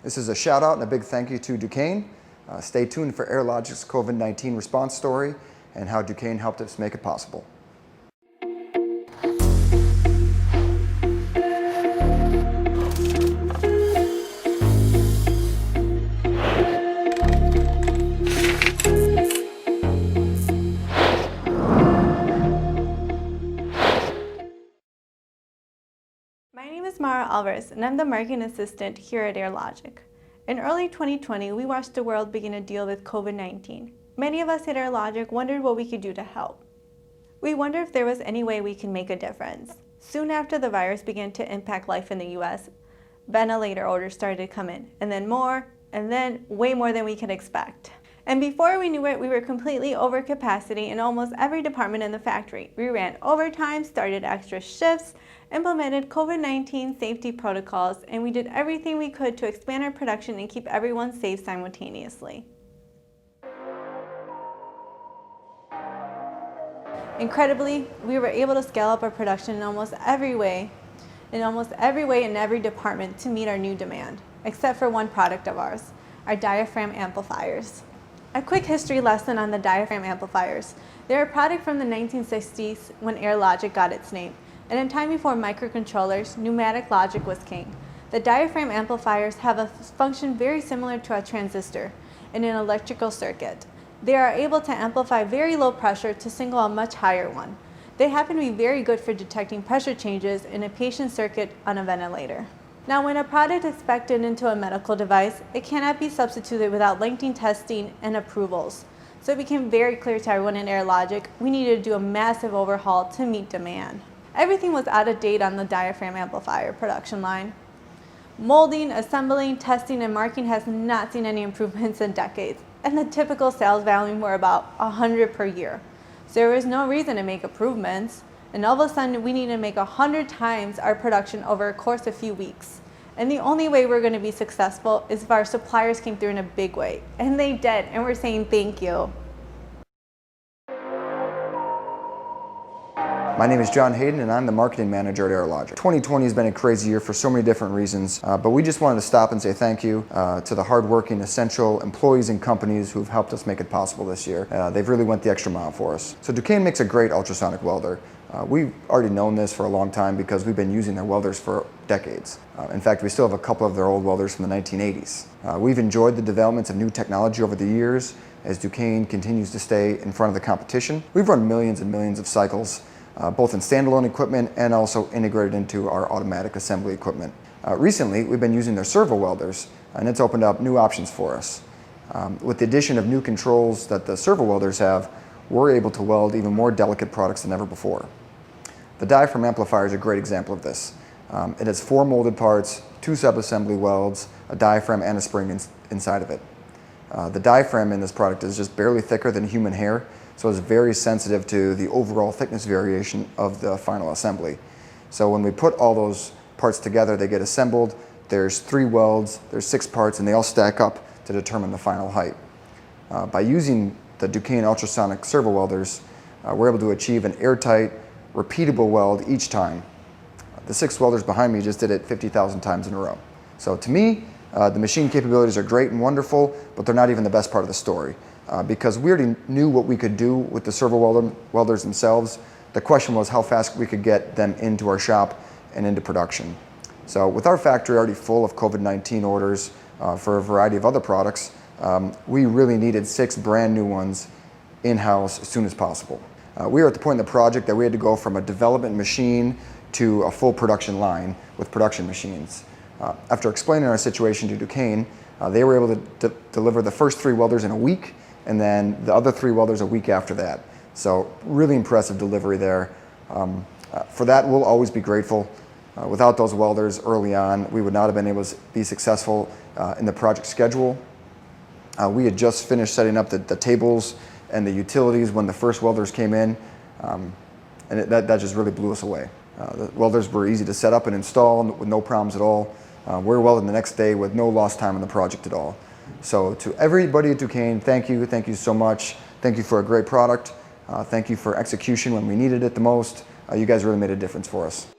This is a shout out and a big thank you to Dukane. Stay tuned for AirLogic's COVID-19 response story and how Dukane helped us make it possible. My name is Mara Alvarez, and I'm the marketing assistant here at AirLogic. In early 2020, we watched the world begin to deal with COVID-19. Many of us at AirLogic wondered what we could do to help. We wondered if there was any way we could make a difference. Soon after the virus began to impact life in the US, ventilator orders started to come in, and then more, and then way more than we could expect. And before we knew it, we were completely over capacity in almost every department in the factory. We ran overtime, started extra shifts, implemented COVID-19 safety protocols, and we did everything we could to expand our production and keep everyone safe simultaneously. Incredibly, we were able to scale up our production in almost every way in every department to meet our new demand, except for one product of ours, our diaphragm amplifiers. A quick history lesson on the diaphragm amplifiers. They're a product from the 1960s when AirLogic got its name. And in time before microcontrollers, pneumatic logic was king. The diaphragm amplifiers have a function very similar to a transistor in an electrical circuit. They are able to amplify very low pressure to signal a much higher one. They happen to be very good for detecting pressure changes in a patient circuit on a ventilator. Now, when a product is spec'd into a medical device, it cannot be substituted without lengthy testing and approvals. So it became very clear to everyone in AirLogic we needed to do a massive overhaul to meet demand. Everything was out of date on the diaphragm amplifier production line. Molding, assembling, testing, and marking has not seen any improvements in decades, and the typical sales volume were about 100 per year. So there was no reason to make improvements. And all of a sudden, we need to make 100 times our production over a course of a few weeks. And the only way we're going to be successful is if our suppliers came through in a big way. And they did, and we're saying thank you. My name is John Hayden and I'm the marketing manager at AirLogic. 2020 has been a crazy year for so many different reasons, but we just wanted to stop and say thank you to the hardworking, essential employees and companies who've helped us make it possible this year. They've really went the extra mile for us. So Dukane makes a great ultrasonic welder. We've already known this for a long time because we've been using their welders for decades. In fact, we still have a couple of their old welders from the 1980s. We've enjoyed the developments of new technology over the years as Dukane continues to stay in front of the competition. We've run millions and millions of cycles both in standalone equipment and also integrated into our automatic assembly equipment. Recently, we've been using their servo welders, and it's opened up new options for us. With the addition of new controls that the servo welders have, we're able to weld even more delicate products than ever before. The diaphragm amplifier is a great example of this. It has 4 molded parts, 2 sub-assembly welds, a diaphragm and a spring inside of it. The diaphragm in this product is just barely thicker than human hair, so it's very sensitive to the overall thickness variation of the final assembly. So when we put all those parts together, they get assembled. There's 3 welds, there's 6 parts, and they all stack up to determine the final height. By using the Dukane ultrasonic servo welders, we're able to achieve an airtight, repeatable weld each time. The 6 welders behind me just did it 50,000 times in a row. So to me, the machine capabilities are great and wonderful, but they're not even the best part of the story. Because we already knew what we could do with the servo welders themselves. The question was how fast we could get them into our shop and into production. So with our factory already full of COVID-19 orders for a variety of other products, we really needed 6 brand new ones in-house as soon as possible. We were at the point in the project that we had to go from a development machine to a full production line with production machines. After explaining our situation to Dukane, they were able to deliver the first 3 welders in a week, and then the other 3 welders a week after that. So really impressive delivery there. For that, we'll always be grateful. Without those welders early on, we would not have been able to be successful in the project schedule. We had just finished setting up the tables and the utilities when the first welders came in, and that just really blew us away. The welders were easy to set up and install with no problems at all. We were welding the next day with no lost time on the project at all. So to everybody at Dukane, thank you so much. Thank you for a great product. Thank you for execution when we needed it the most. You guys really made a difference for us.